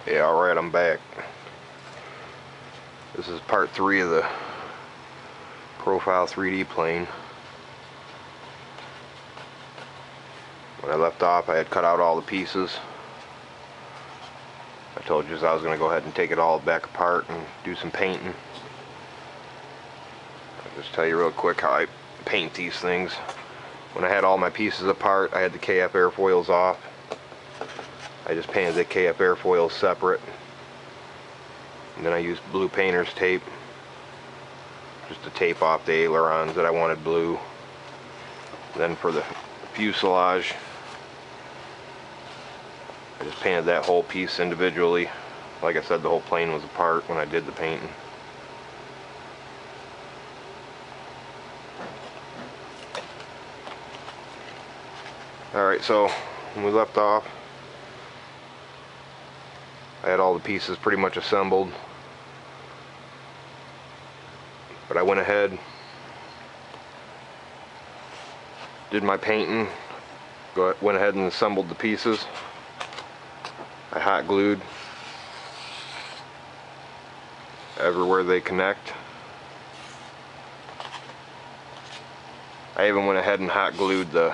Yeah, alright, I'm back. This is part 3 of the Profile 3D plane. When I left off, I had cut out all the pieces. I told you I was going to go ahead and take it all back apart and do some painting. I'll just tell you real quick how I paint these things. When I had all my pieces apart, I had the KF airfoils off. I just painted the KF airfoils separate. And then I used blue painter's tape just to tape off the ailerons that I wanted blue. Then for the fuselage, I just painted that whole piece individually. Like I said, the whole plane was apart when I did the painting. Alright, so when we left off, I had all the pieces pretty much assembled. But I went ahead, did my painting, went ahead and assembled the pieces. I hot glued everywhere they connect. I even went ahead and hot glued the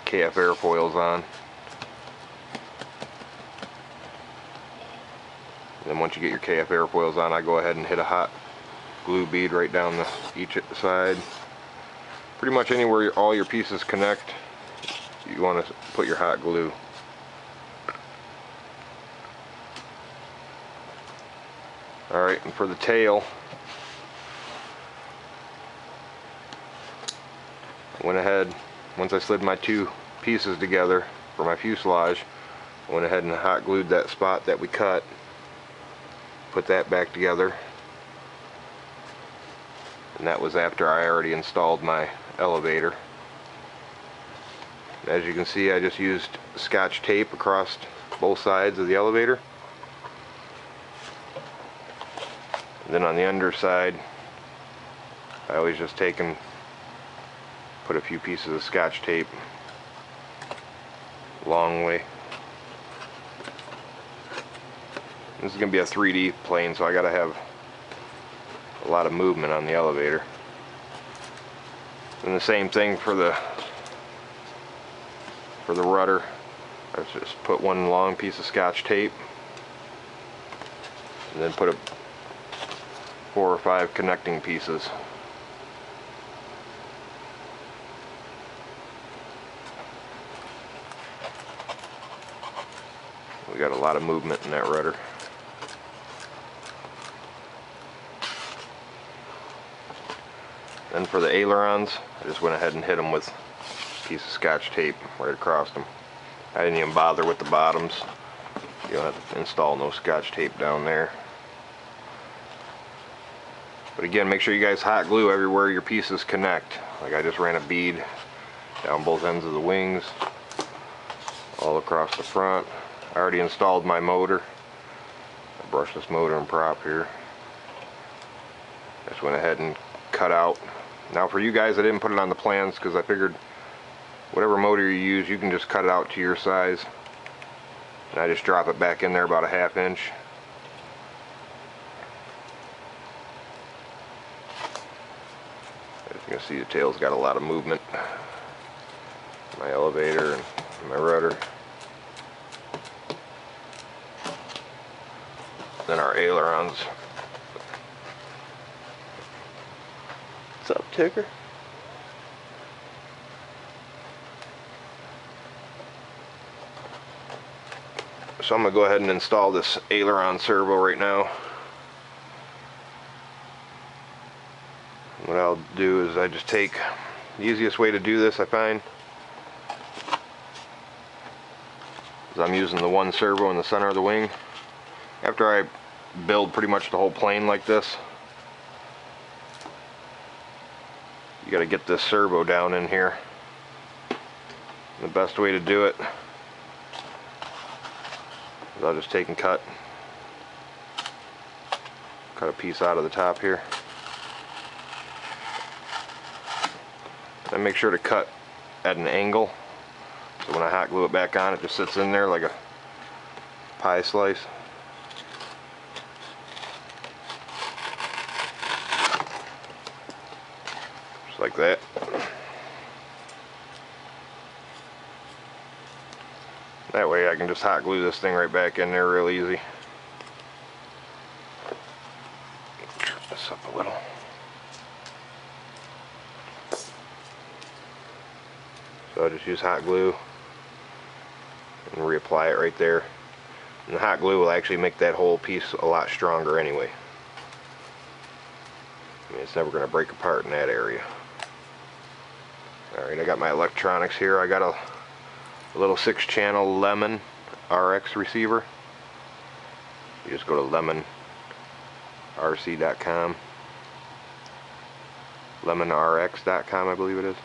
KF airfoils on. And then once you get your KF airfoils on, I go ahead and hit a hot glue bead right down each side. Pretty much anywhere all your pieces connect, you want to put your hot glue. Alright, and for the tail, I went ahead, once I slid my two pieces together for my fuselage, I went ahead and hot glued that spot that we cut, put that back together. And that was after I already installed my elevator. As you can see, I just used Scotch tape across both sides of the elevator. And then on the underside, I always just take and put a few pieces of Scotch tape long way. This is going to be a 3D plane, so I got to have a lot of movement on the elevator. And the same thing for the rudder. I just put one long piece of Scotch tape and then put 4 or 5 connecting pieces. We got a lot of movement in that rudder. Then for the ailerons, I just went ahead and hit them with a piece of Scotch tape right across them. I didn't even bother with the bottoms. You don't have to install no Scotch tape down there. But again, make sure you guys hot glue everywhere your pieces connect. Like I just ran a bead down both ends of the wings, all across the front. I already installed my motor. I brushed this motor and prop here. Just went ahead and cut out. Now for you guys, I didn't put it on the plans because I figured whatever motor you use, you can just cut it out to your size. And I just drop it back in there about a ½ inch. As you can see, the tail's got a lot of movement. My elevator and my rudder. Then our ailerons. What's up, Ticker? So I'm going to go ahead and install this aileron servo right now. What I'll do is I just take the easiest way to do this, I find, is I'm using the one servo in the center of the wing. After I build pretty much the whole plane like this, you got to get this servo down in here. And the best way to do it is I'll just take and cut a piece out of the top here. And make sure to cut at an angle, so when I hot glue it back on, it just sits in there like pie slice. Just like that. That way I can just hot glue this thing right back in there real easy. Trim this up a little. So I'll just use hot glue and reapply it right there. And the hot glue will actually make that whole piece a lot stronger anyway. I mean, it's never going to break apart in that area. Alright, I got my electronics here. I got a little 6-channel Lemon RX receiver. You just go to lemonrc.com. lemonrx.com, I believe it is.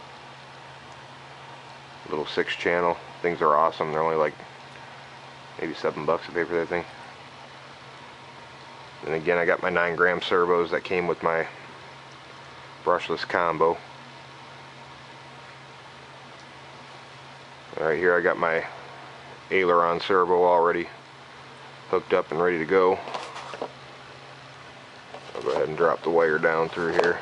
Little 6-channel. Things are awesome. They're only like maybe $7 a pay for that thing. And again, I got my 9-gram servos that came with my brushless combo. Alright, here I got my aileron servo already hooked up and ready to go. I'll go ahead and drop the wire down through here.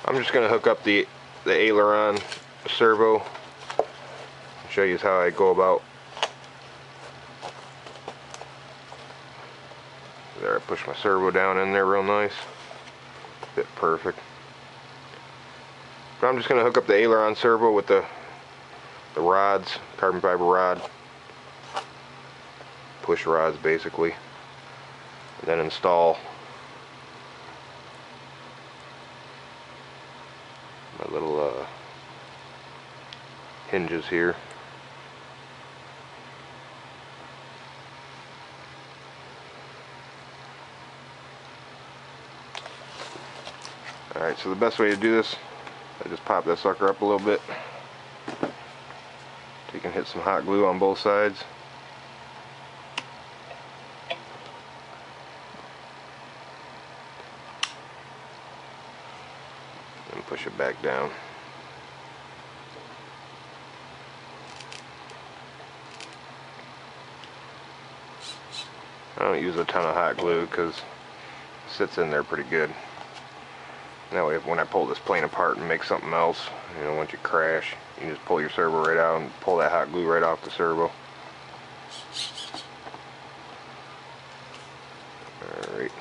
I'm just going to hook up the aileron servo and show you how I go about. There, I push my servo down in there real nice. Fit perfect. But I'm just going to hook up the aileron servo with the rods, carbon fiber rod, push rods basically, and then install my little hinges here. Alright, so the best way to do this, I just pop that sucker up a little bit. So you can hit some hot glue on both sides. And push it back down. I don't use a ton of hot glue because it sits in there pretty good. That way, when I pull this plane apart and make something else, you know, once you crash, you can just pull your servo right out and pull that hot glue right off the servo. Alright.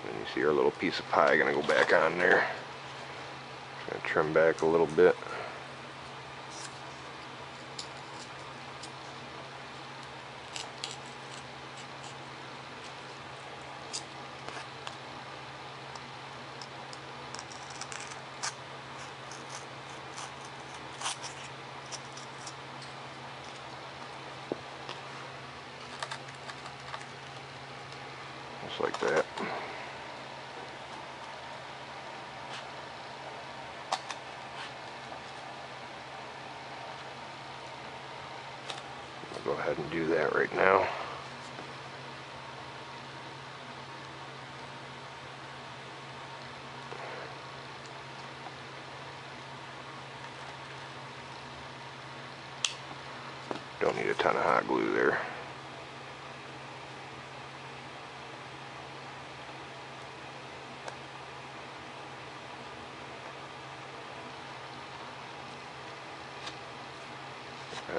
And you see our little piece of pie gonna go back on there. Just gonna trim back a little bit. Just like that. I'll go ahead and do that right now. Don't need a ton of hot glue there.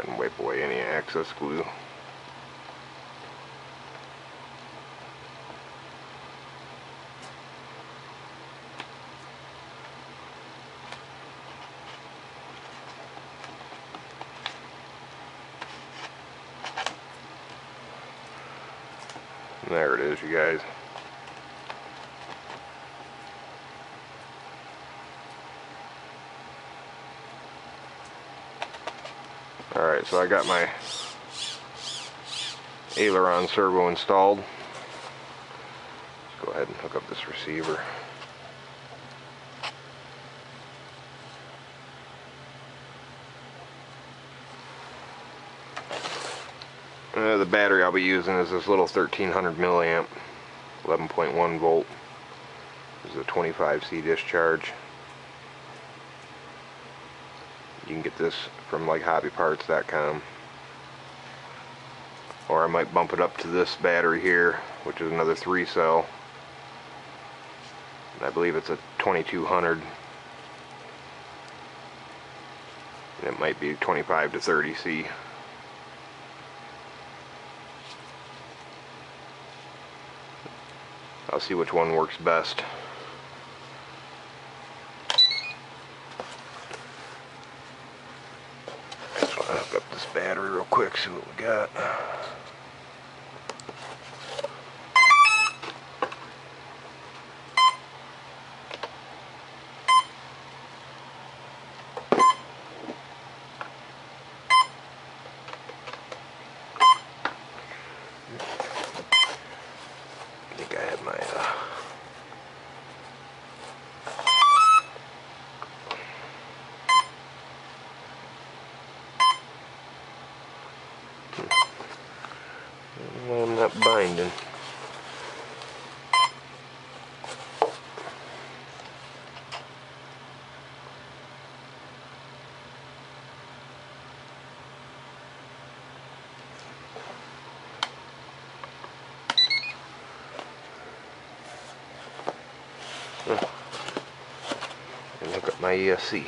And wipe away any excess glue. And there it is, you guys. Alright, so I got my aileron servo installed. Let's go ahead and hook up this receiver. The battery I'll be using is this little 1300 milliamp, 11.1 volt, is a 25C discharge. You can get this from like hobbyparts.com. Or I might bump it up to this battery here, which is another 3-cell. I believe it's a 2200. And it might be 25 to 30C. I'll see which one works best. I just want to hook up this battery real quick, see what we got. I think I have my I'm not binding. And look at my ESC.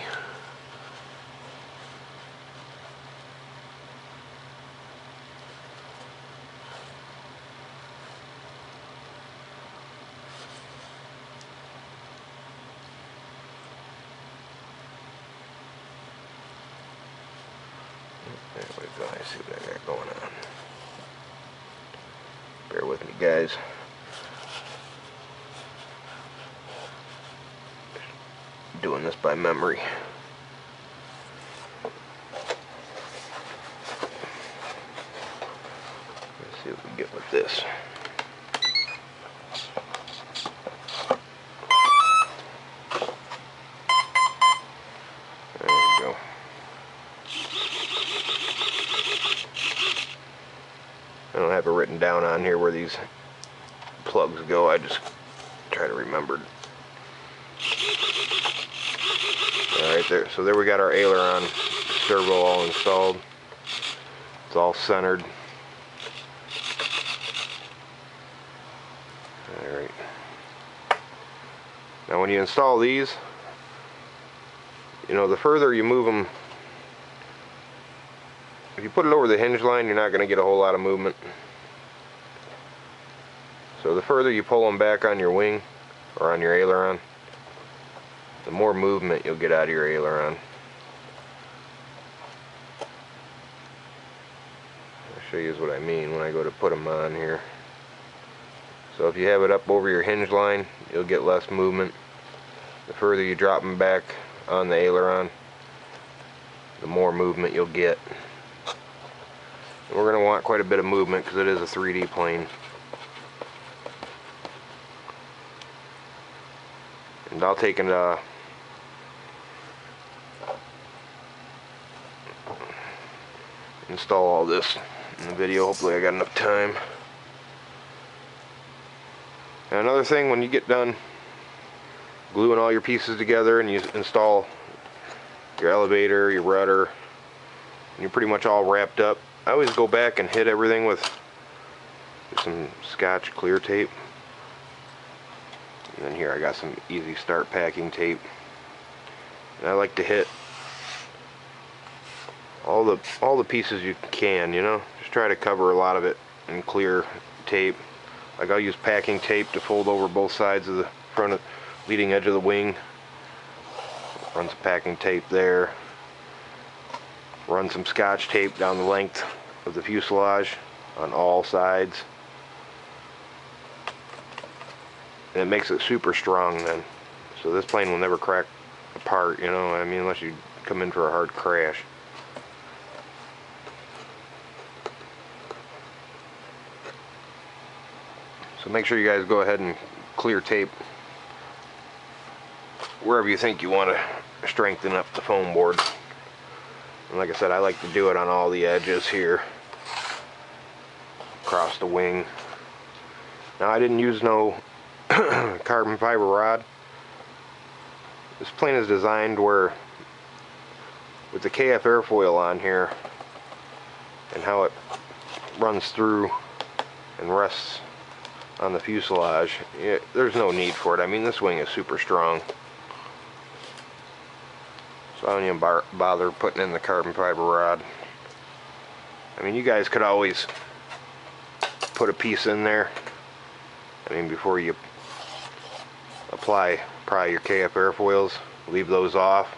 There we go. I see what I got going on. Bear with me, guys. Doing this by memory. Let's see what we get with this. There we go. I don't have it written down on here where these plugs go. I just try to remember. Alright, there. So there we got our aileron servo all installed. It's all centered. Alright. Now when you install these, you know, the further you move them, if you put it over the hinge line, you're not going to get a whole lot of movement. So the further you pull them back on your wing or on your aileron, the more movement you'll get out of your aileron. I'll show you what I mean when I go to put them on here. So if you have it up over your hinge line, you'll get less movement. The further you drop them back on the aileron, the more movement you'll get. And we're going to want quite a bit of movement because it is a 3D plane. And I'll take and install all this in the video. Hopefully I got enough time. And another thing, when you get done gluing all your pieces together and you install your elevator, your rudder, and you're pretty much all wrapped up, I always go back and hit everything with some Scotch clear tape. And then here I got some Easy Start packing tape. And I like to hit all the pieces you can, you know. Just try to cover a lot of it in clear tape. Like I'll use packing tape to fold over both sides of the front of leading edge of the wing. Run some packing tape there. Run some Scotch tape down the length of the fuselage on all sides. And it makes it super strong then. So this plane will never crack apart, you know, I mean, unless you come in for a hard crash. So make sure you guys go ahead and clear tape wherever you think you want to strengthen up the foam board. And like I said, I like to do it on all the edges here, across the wing. Now I didn't use no carbon fiber rod. This plane is designed where, with the KF airfoil on here and how it runs through and rests on the fuselage, there's no need for it. I mean, this wing is super strong, so I don't even bother putting in the carbon fiber rod. I mean, you guys could always put a piece in there. I mean, before you apply your KF airfoils, leave those off,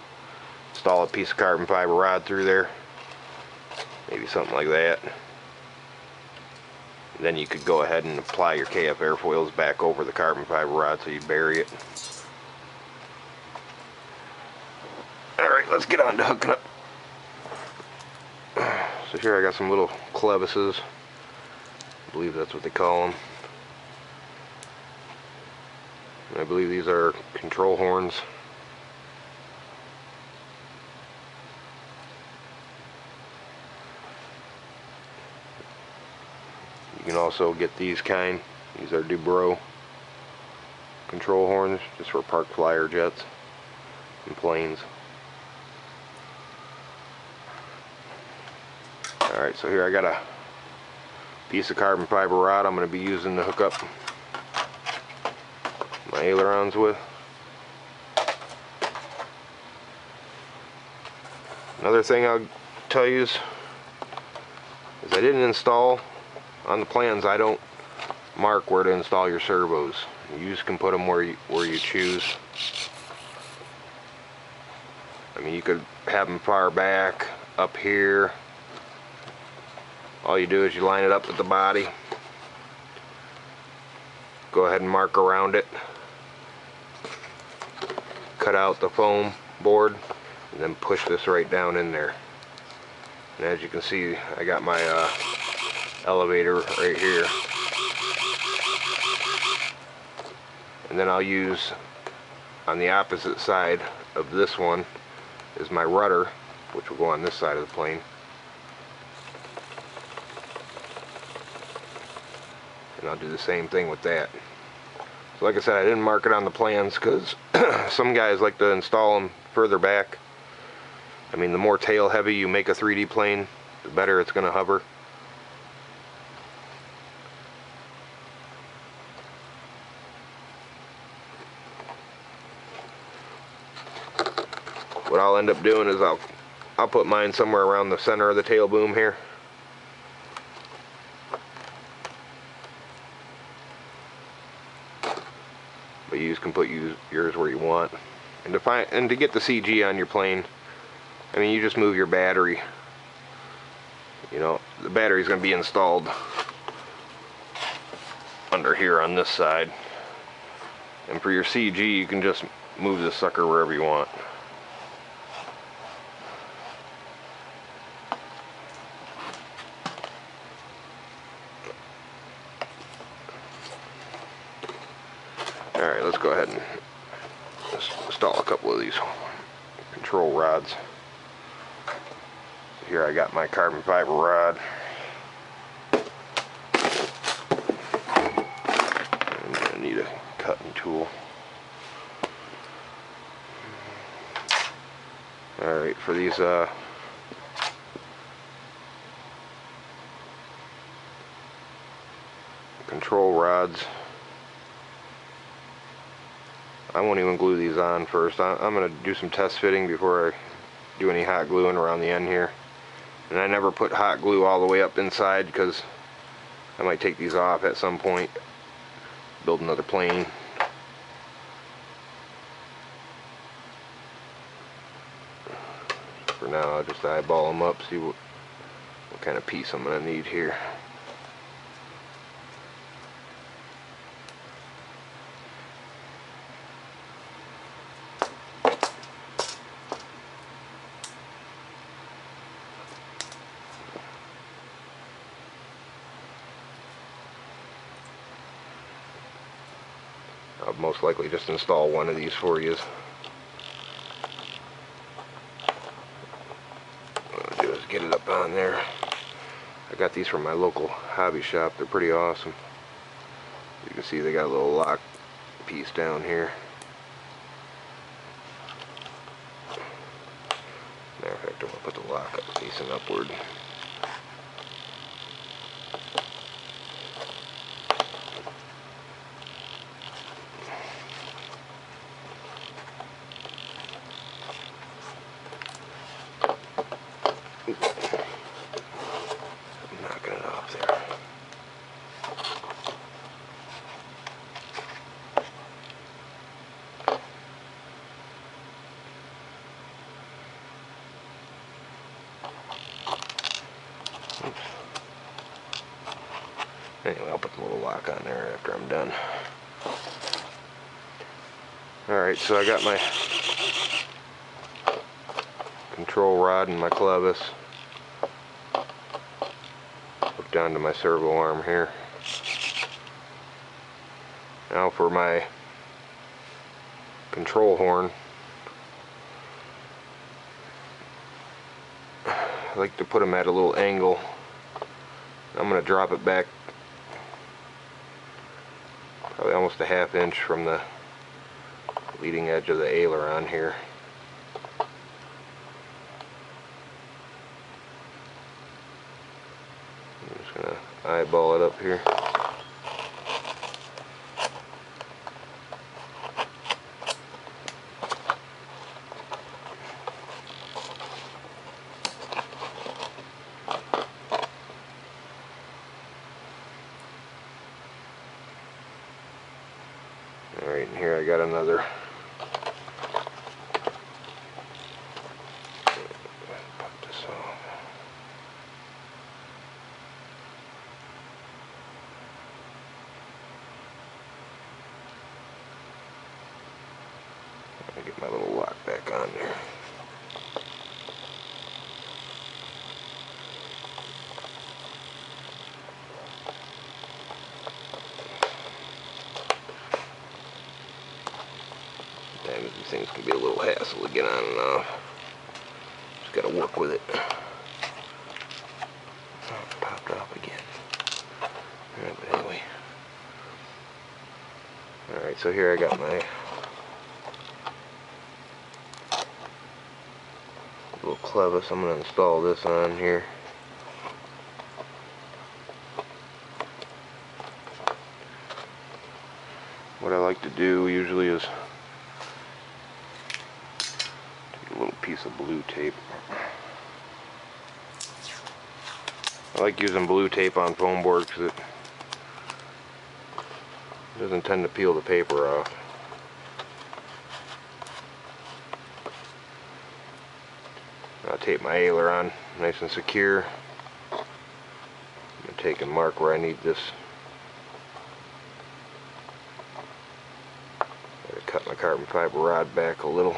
install a piece of carbon fiber rod through there, maybe something like that. Then you could go ahead and apply your KF airfoils back over the carbon fiber rod so you bury it. Alright, let's get on to hooking up. So here I got some little clevises. I believe that's what they call them. I believe these are control horns. You can also get these kind. These are Dubrow control horns, just for park flyer jets and planes. Alright, so here I got a piece of carbon fiber rod I'm going to be using to hook up my ailerons with. Another thing I'll tell you is I didn't install on the plans. I don't mark where to install your servos. You just can put them where you choose. I mean, you could have them far back, up here. All you do is you line it up with the body, go ahead and mark around it, cut out the foam board, and then push this right down in there. And as you can see, I got my elevator right here. And then I'll use, on the opposite side of this one, is my rudder, which will go on this side of the plane. And I'll do the same thing with that. So like I said, I didn't mark it on the plans because some guys like to install them further back. I mean, the more tail heavy you make a 3D plane, the better it's going to hover. What I'll end up doing is I'll put mine somewhere around the center of the tail boom here. But you can put yours where you want. And to get the CG on your plane, I mean, you just move your battery. You know, the battery's going to be installed under here on this side. And for your CG, you can just move the sucker wherever you want. Alright, let's go ahead and install a couple of these control rods. So here I got my carbon fiber rod. I'm going to need a cutting tool. Alright, for these control rods, I won't even glue these on first. I'm going to do some test fitting before I do any hot gluing around the end here. And I never put hot glue all the way up inside because I might take these off at some point, build another plane. For now, I'll just eyeball them up, see what kind of piece I'm going to need here. I'll most likely just install one of these for you. What I'll do is get it up on there. I got these from my local hobby shop. They're pretty awesome. You can see they got a little lock piece down here. lock up facing upward. I'm knocking it off there. Oops. Anyway, I'll put the little lock on there after I'm done. Alright, so I got my control rod and my clevis hooked onto my servo arm here. Now for my control horn, I like to put them at a little angle. I'm going to drop it back probably almost a ½ inch from the leading edge of the aileron here. I'm just going to eyeball it up here. Alright, and here I got another. Pop this off. I'll get my little lock back on there. Sometimes these things can be a little hassle to get on and off. Just gotta work with it. Oh, it popped off again. Alright, but anyway. Alright, so here I got my little clevis. I'm gonna install this on here. What I like to do usually is take a little piece of blue tape. I like using blue tape on foam board because it doesn't tend to peel the paper off. I'll tape my aileron nice and secure. I'm going to take and mark where I need this. Gotta cut my carbon fiber rod back a little.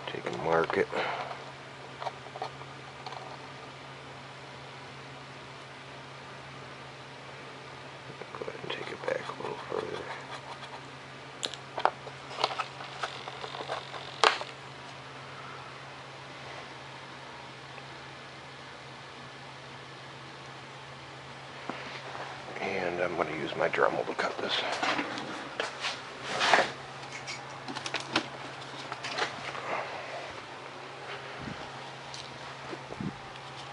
Take and mark it. Go ahead and take it back a little further. And I'm going to use my Dremel to cut this.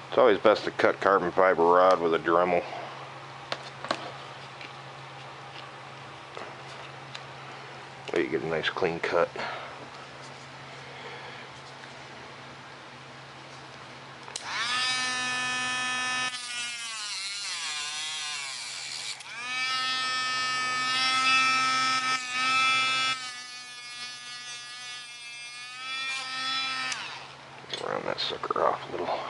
It's always best to cut carbon fiber rod with a Dremel. Way you get a nice clean cut. Round that sucker off a little. Alright.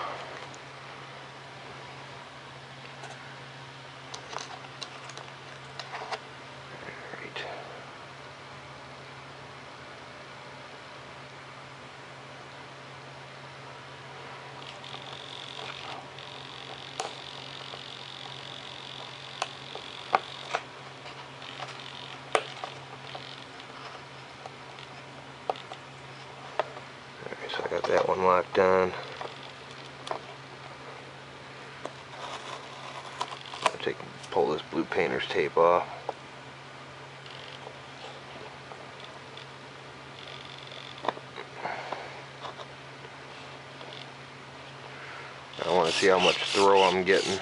So I got that one locked on. Pull this blue painter's tape off. I want to see how much throw I'm getting.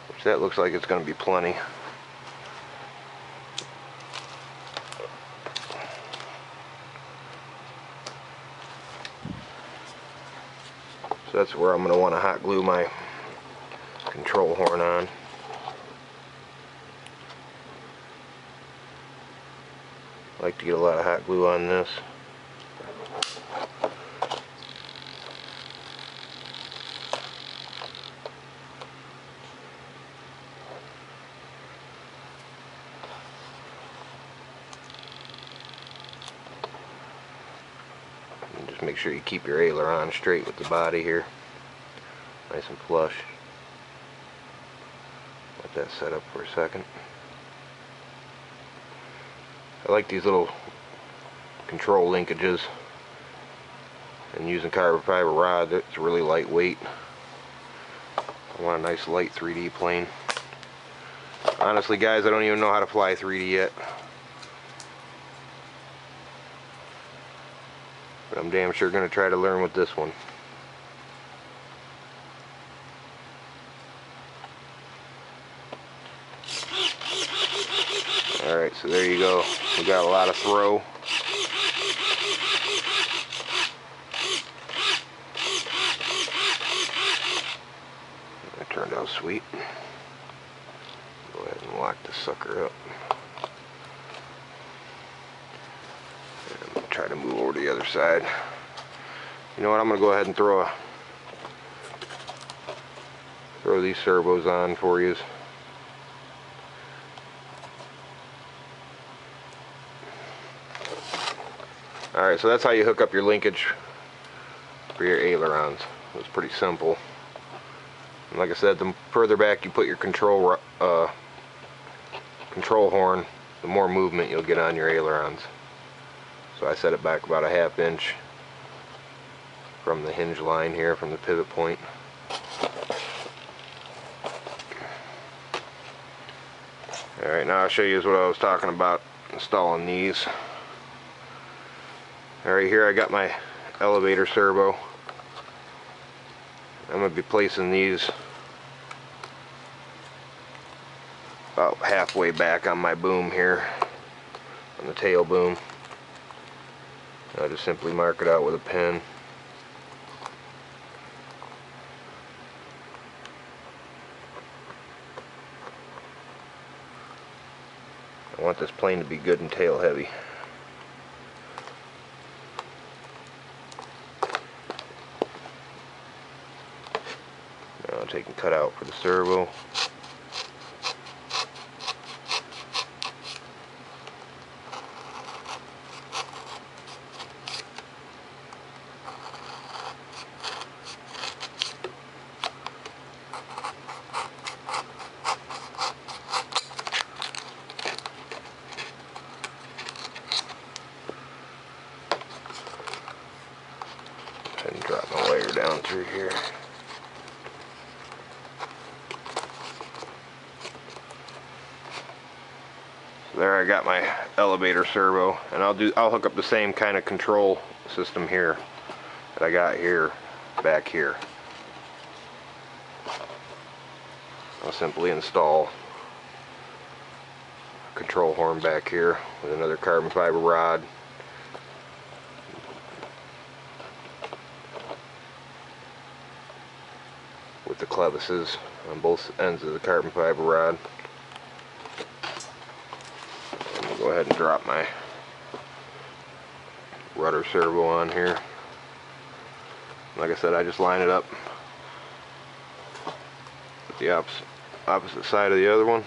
Which that looks like it's going to be plenty. So that's where I'm going to want to hot glue my control horn on. I like to get a lot of hot glue on this. And just make sure you keep your aileron straight with the body here. Nice and flush. Let that set up for a second. I like these little control linkages, and using carbon fiber rod, it's really lightweight. I want a nice light 3D plane. Honestly guys, I don't even know how to fly 3D yet, but I'm damn sure going to try to learn with this one. Alright, so there you go. We got a lot of throw. That turned out sweet. Go ahead and lock this sucker up. And I'm going to try to move over to the other side. You know what, I'm going to go ahead and throw these servos on for you. Alright, so that's how you hook up your linkage for your ailerons. It was pretty simple. And like I said, the further back you put your control horn, the more movement you'll get on your ailerons. So I set it back about a ½ inch from the hinge line here, from the pivot point. Alright, now I'll show you what I was talking about installing these. Alright, here I got my elevator servo. I'm going to be placing these about halfway back on my boom here, on the tail boom. I just simply mark it out with a pen. I want this plane to be good and tail heavy. Now I'll take and cut out for the servo. And drop my wire down through here. So there I got my elevator servo, and I'll hook up the same kind of control system here that I got here, back here. I'll simply install a control horn back here with another carbon fiber rod. With the clevises on both ends of the carbon fiber rod. I'm going to go ahead and drop my rudder servo on here. Like I said, I just line it up with the opposite side of the other one.